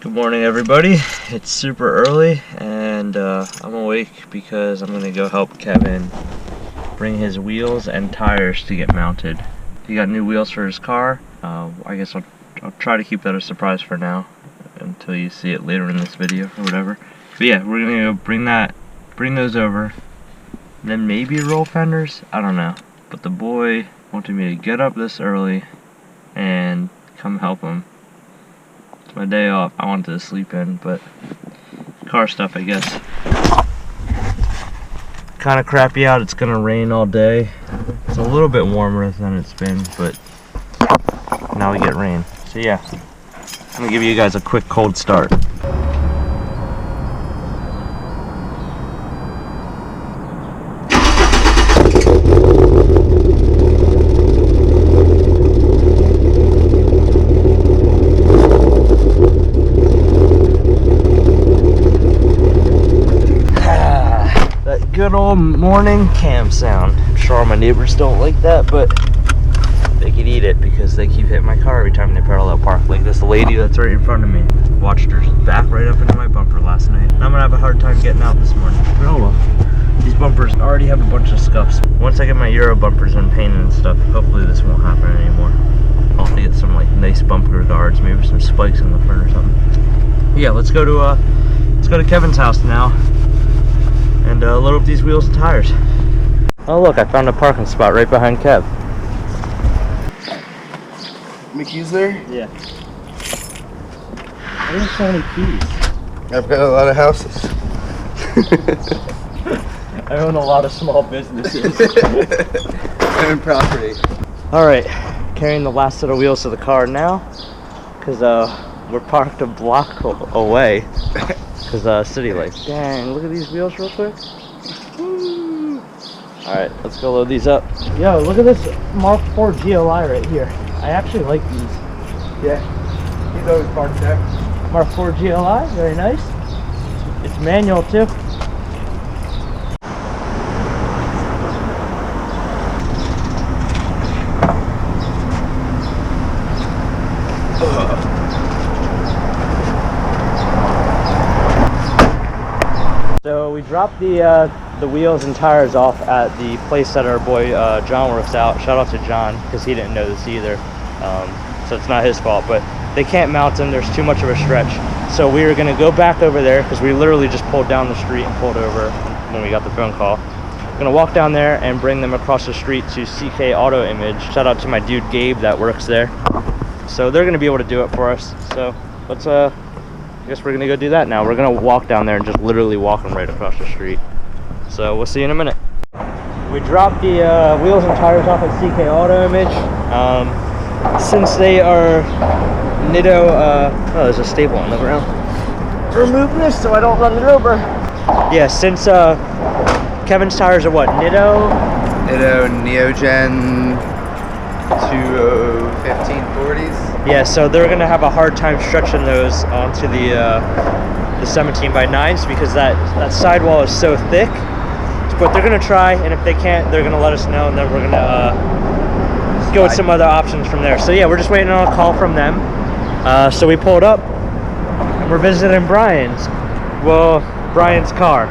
Good morning, everybody. It's super early and I'm awake because I'm gonna go help Kevin bring his wheels and tires to get mounted. He got new wheels for his car. I guess I'll try to keep that a surprise for now until you see it later in this video or whatever. But yeah, we're gonna go bring those over, and then maybe roll fenders. I don't know. But the boy wanted me to get up this early and come help him. It's my day off. I wanted to sleep in, but car stuff, I guess. Kind of crappy out. It's gonna rain all day. It's a little bit warmer than it's been, but now we get rain. So yeah, I'm gonna give you guys a quick cold start. Good old morning cam sound. I'm sure my neighbors don't like that, but they could eat it because they keep hitting my car every time they parallel park. Like this lady that's right in front of me. Watched her back right up into my bumper last night. And I'm gonna have a hard time getting out this morning. But oh well. These bumpers already have a bunch of scuffs. Once I get my Euro bumpers and painted and stuff, hopefully this won't happen anymore. I'll have to get some like nice bumper guards, maybe some spikes in the front or something. Yeah, let's go to Kevin's house now and load up these wheels and tires. Oh look, I found a parking spot right behind Kev. Mickey's there? Yeah. I didn't show any keys. I've got a lot of houses. I own a lot of small businesses. I own property. Alright, carrying the last set of wheels to the car now, because we're parked a block away. Because city lights. Dang, look at these wheels real quick. Alright, let's go load these up. Yo, look at this Mark IV GLI right here. I actually like these. Yeah, he's always parked there. Mark IV GLI, very nice. It's manual too. So we dropped the wheels and tires off at the place that our boy John works out. Shout out to John, because he didn't know this either. So it's not his fault, but they can't mount them. There's too much of a stretch. So we were gonna go back over there because we literally just pulled down the street and pulled over when we got the phone call. We're gonna walk down there and bring them across the street to CK Auto Image. Shout out to my dude Gabe that works there. So they're gonna be able to do it for us. So let's I guess we're gonna go do that now. We're gonna walk down there and just literally walk them right across the street. So we'll see you in a minute. We dropped the wheels and tires off at CK Auto Image. Since they are Nitto, oh, there's a staple on the ground. Remove this so I don't run it over. Yeah, since Kevin's tires are what, Nitto? Nitto Neogen 1540s. Yeah, so they're gonna have a hard time stretching those onto the 17x9s because that sidewall is so thick. But they're gonna try, and if they can't, they're gonna let us know, and then we're gonna go with some other options from there. So yeah, we're just waiting on a call from them. So we pulled up, and we're visiting Brian's car.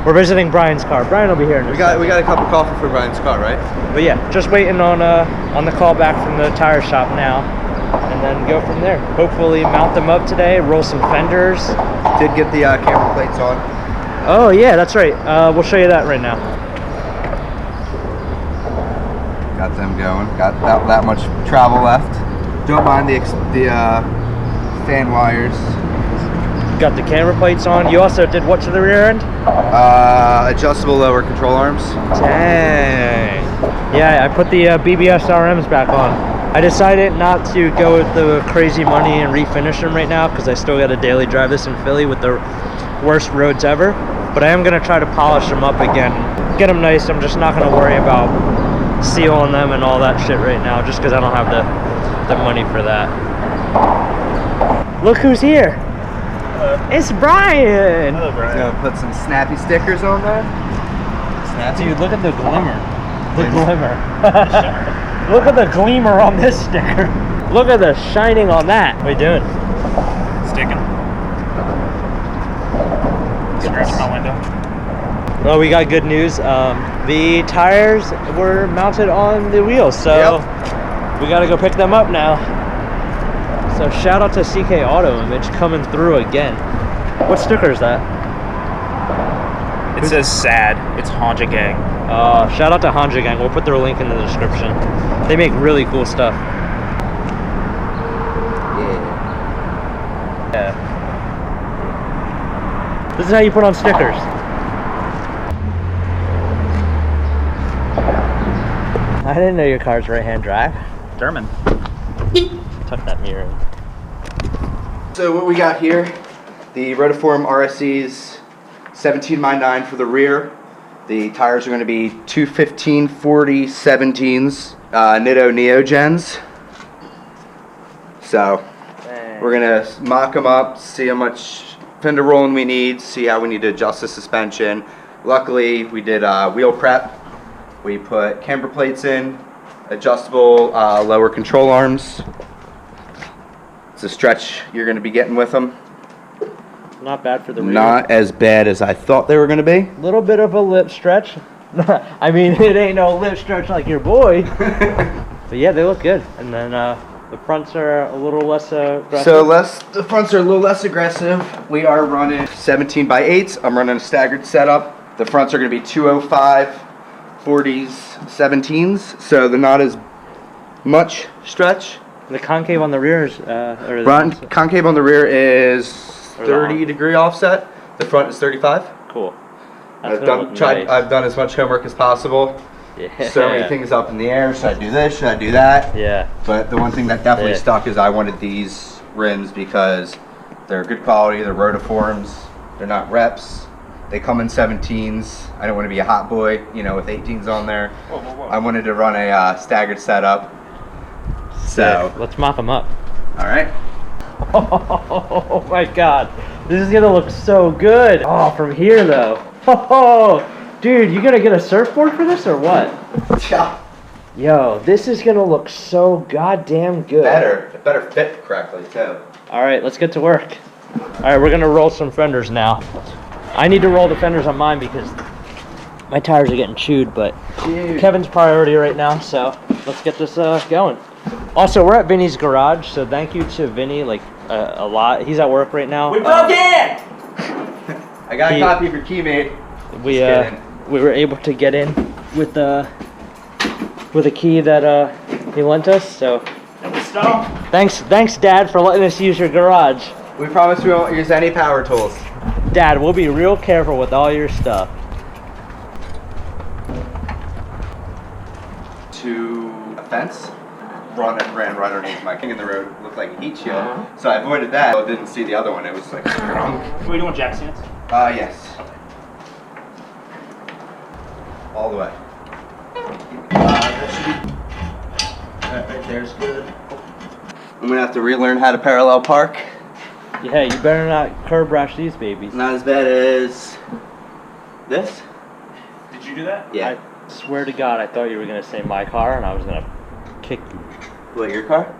We're visiting Brian's car. Brian will be here in a second. We got a cup of coffee for Brian's car, right? But yeah, just waiting on the call back from the tire shop now, and then go from there. Hopefully mount them up today, roll some fenders. Did get the camera plates on. Oh yeah, that's right. We'll show you that right now. Got them going. Got that much travel left. Don't mind the fan wires. Got the camera plates on. You also did what to the rear end? Adjustable lower control arms. Dang. Yeah, I put the BBS RMs back on. I decided not to go with the crazy money and refinish them right now because I still got to daily drive this in Philly with the worst roads ever. But I am going to try to polish them up again. Get them nice. I'm just not going to worry about sealing them and all that shit right now just because I don't have the money for that. Look who's here. It's Brian! Hello, Brian. Gonna put some snappy stickers on there. Snappy? Dude, look at the glimmer. The glimmer. Look at the gleamer on this sticker. Look at the shining on that. What are you doing? Sticking. Scratch my window. Well, we got good news. The tires were mounted on the wheels, so we got to go pick them up now. So shout out to CK Auto Image coming through again. What sticker is that? It says sad. It's Hoagie Gang. Shout out to Hoagie Gang. We'll put their link in the description. They make really cool stuff. Yeah. This is how you put on stickers. I didn't know your car's right-hand drive. German. Tuck that mirror in. So what we got here, the Rotiform RSE's 17x9 for the rear. The tires are going to be 215/40 17s, Nitto Neogens. So we're going to mock them up, see how much fender rolling we need, see how we need to adjust the suspension. Luckily, we did wheel prep. We put camber plates in, adjustable lower control arms. It's a stretch you're going to be getting with them. Not bad for the rear. Not as bad as I thought they were going to be. Little bit of a lip stretch. I mean, it ain't no lip stretch like your boy. But yeah, they look good. And then the fronts are a little less aggressive. So the fronts are a little less aggressive. We are running 17x8s. I'm running a staggered setup. The fronts are going to be 205 40s 17s. So they're not as much stretch. The concave on the rear is Concave on the rear is 30-degree offset. The front is 35. Cool. I've done as much homework as possible. Yeah. So many things up in the air. Should I do this? Should I do that? Yeah. But the one thing that definitely stuck is I wanted these rims because they're good quality. They're Rotiforms. They're not reps. They come in 17s. I don't want to be a hot boy, you know, with 18s on there. Whoa, whoa, whoa. I wanted to run a staggered setup. So let's mop them up. all right. Oh my god, this is gonna look so good. Oh, from here though. Oh, dude, you gonna get a surfboard for this or what? Yeah. Yo, this is gonna look so goddamn good. It better fit correctly too. All right, let's get to work. All right, we're gonna roll some fenders now. I need to roll the fenders on mine because my tires are getting chewed, but Kevin's priority right now, so let's get this going. Also, we're at Vinny's garage, so thank you to Vinny, like, a lot. He's at work right now. We broke in! I got a copy of your key, mate. We were able to get in with a key that he lent us, so thanks Dad for letting us use your garage. We promise we won't use any power tools. Dad, we'll be real careful with all your stuff. To a fence. Ran right underneath my king in the road. Looked like a heat shield. So I avoided that. I didn't see the other one. It was like Are we doing jack stands? yes. All the way. That should be that right there's good. I'm gonna have to relearn how to parallel park. Yeah, you better not curb rash these babies. Not as bad as this. Did you do that? Yeah. I swear to God, I thought you were gonna say my car, and I was gonna kick you. What, your car?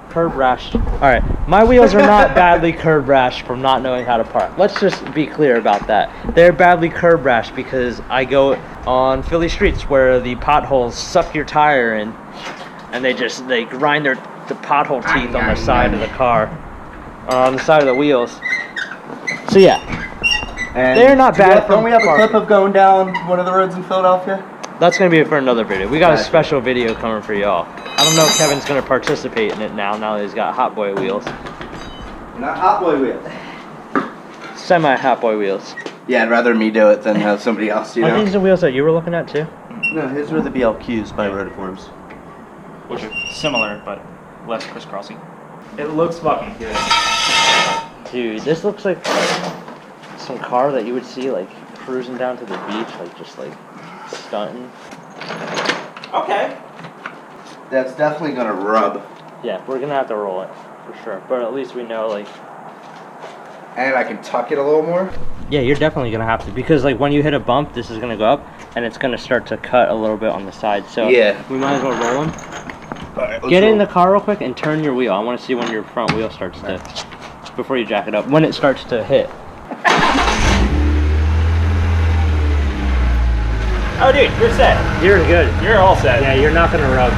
Curb rashed. Alright, my wheels are not badly curb rashed from not knowing how to park. Let's just be clear about that. They're badly curb rashed because I go on Philly streets where the potholes suck your tire in, and they grind the pothole teeth on the side of the car, or on the side of the wheels. So yeah, And they're not bad. Don't we have a clip of going down one of the roads in Philadelphia? That's going to be for another video. We got a special video coming for y'all. I don't know if Kevin's going to participate in it now that he's got Hot Boy wheels. Not Hot Boy wheels. Semi-Hot Boy wheels. Yeah, I'd rather me do it than have somebody else, you know? Are these the wheels that you were looking at too? No, his were the BLQs by Rotiforms. Which are similar, but less crisscrossy. It looks fucking good. Dude, this looks like some car that you would see like cruising down to the beach, like just like stunting. Okay. That's definitely gonna rub. Yeah, we're gonna have to roll it for sure. But at least we know like. And I can tuck it a little more. Yeah, you're definitely gonna have to because like when you hit a bump, this is gonna go up and it's gonna start to cut a little bit on the side. So yeah, we might as well roll them. Alright, Get in the car real quick and turn your wheel. I want to see when your front wheel starts to, before you jack it up, when it starts to hit. Oh, dude, you're set. You're good. You're all set. Yeah, you're not gonna rub.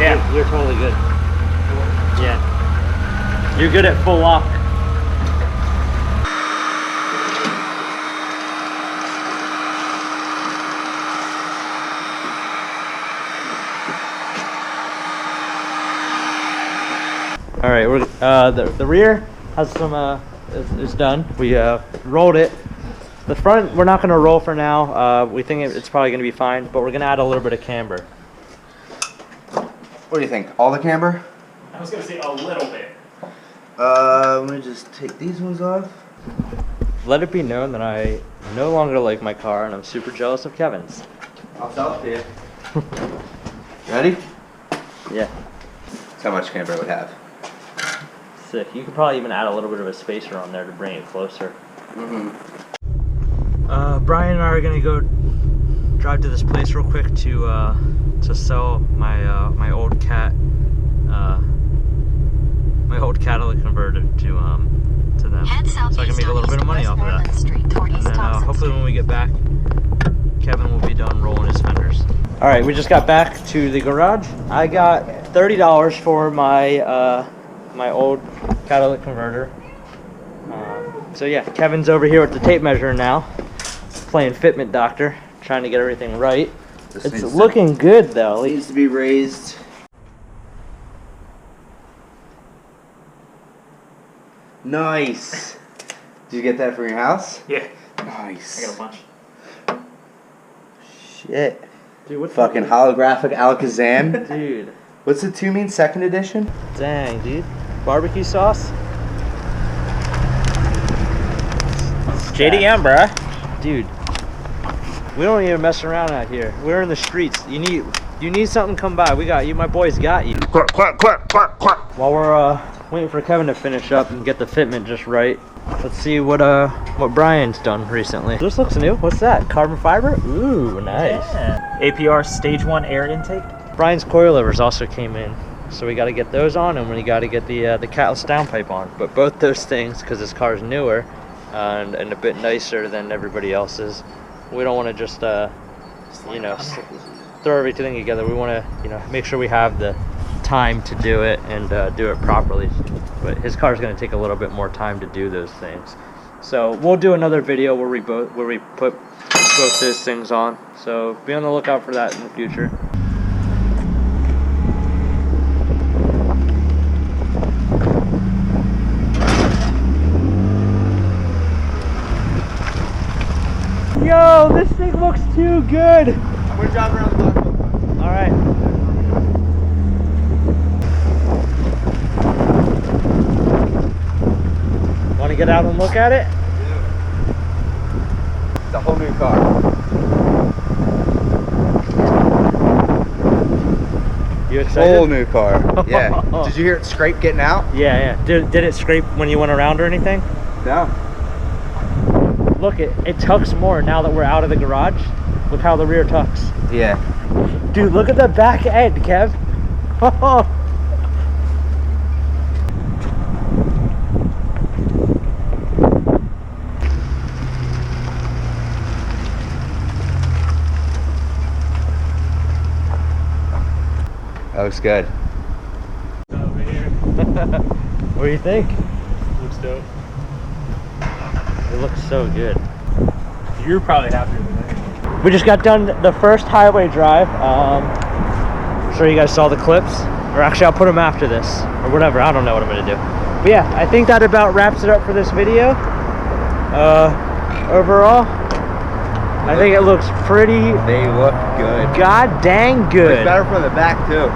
Yeah. You're totally good. Yeah. You're good at full lock. All right, we're the rear has some is done. We rolled it. The front we're not gonna roll for now. We think it's probably gonna be fine, but we're gonna add a little bit of camber. What do you think? All the camber? I was gonna say a little bit. Let me just take these ones off. Let it be known that I no longer like my car, and I'm super jealous of Kevin's. I'll sell it to you. Ready? Yeah, That's how much camber it would have. sick. You could probably even add a little bit of a spacer on there to bring it closer. Mm-hmm. Brian and I are gonna go drive to this place real quick to sell my my old catalytic converter to them, so I can make a little bit of money off of that. And then hopefully when we get back, Kevin will be done rolling his fenders. All right, we just got back to the garage. I got $30 for my my old catalytic converter. So yeah, Kevin's over here with the tape measure now, playing fitment doctor, trying to get everything right. It's looking good though. It needs to be raised. Nice. Did you get that for your house? Yeah. Nice. I got a bunch. Shit. Dude, what Fucking holographic Alakazam. Dude, What's the 2 mean 2nd edition? dang, dude. Barbecue sauce? JDM, bruh. Dude, we don't even mess around out here. We're in the streets. You need something, come by. We got you. My boys got you. Quack, quack, quack, quack, quack. While we're waiting for Kevin to finish up and get the fitment just right, let's see what Brian's done recently. This looks new. What's that? Carbon fiber? Ooh, nice. Yeah. APR stage 1 air intake. Brian's coilovers also came in, so we got to get those on, and we got to get the catless downpipe on. But both those things, because this car's newer and a bit nicer than everybody else's, we don't want to just you know, throw everything together. We want to, you know, make sure we have the time to do it and do it properly. But his car's going to take a little bit more time to do those things. So we'll do another video where we put both those things on. So be on the lookout for that in the future. Yo, this thing looks too good. I'm gonna drive around the block real quick. All right. Want to get out and look at it? It's a whole new car. You excited? Whole new car. Yeah. Did you hear it scrape getting out? Yeah, yeah. Did it scrape when you went around or anything? No. Look, it tucks more now that we're out of the garage. Look how the rear tucks. Yeah. Dude, look at the back end, Kev. That looks good. Over here. What do you think? Looks dope. It looks so good. You're probably happier than me. We just got done the first highway drive. I'm sure you guys saw the clips. Or actually, I'll put them after this. Or whatever, I don't know what I'm gonna do. But yeah, I think that about wraps it up for this video. Overall, I think it looks pretty They look good. god dang good. It's better from the back too.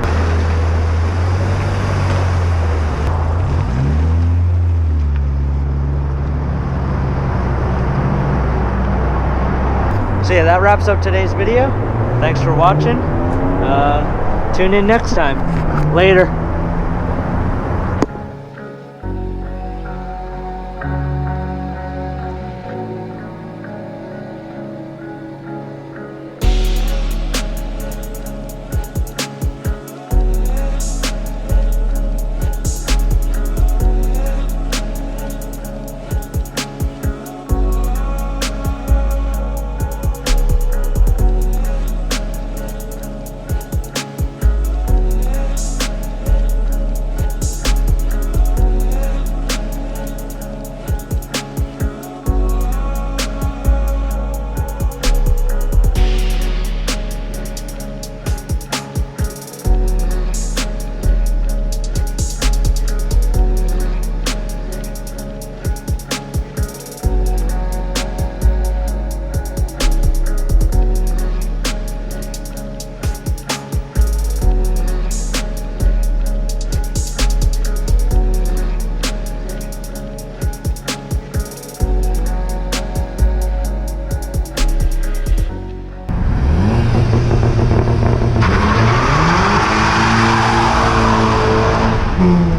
So yeah, that wraps up today's video. Thanks for watching. Tune in next time. Later. Bye.